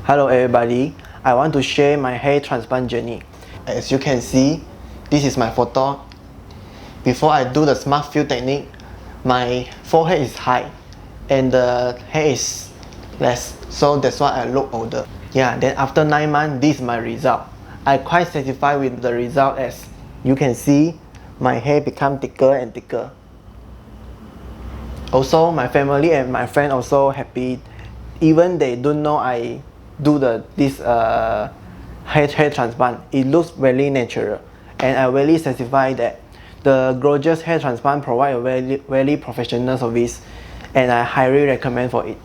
Hello everybody, I want to share my hair transplant journey. As you can see, this is my photo. Before I do the smart fill technique, my forehead is high and the hair is less, so that's why I look older. Yeah, then after 9 months, this is my result. I'm quite satisfied with the result. As you can see, my hair become thicker and thicker. Also, my family and my friend also happy, even they don't know I do this hair transplant. It looks very natural, and I really satisfied that the Gorgeous Hair Transplant provide a very professional service, and I highly recommend for it.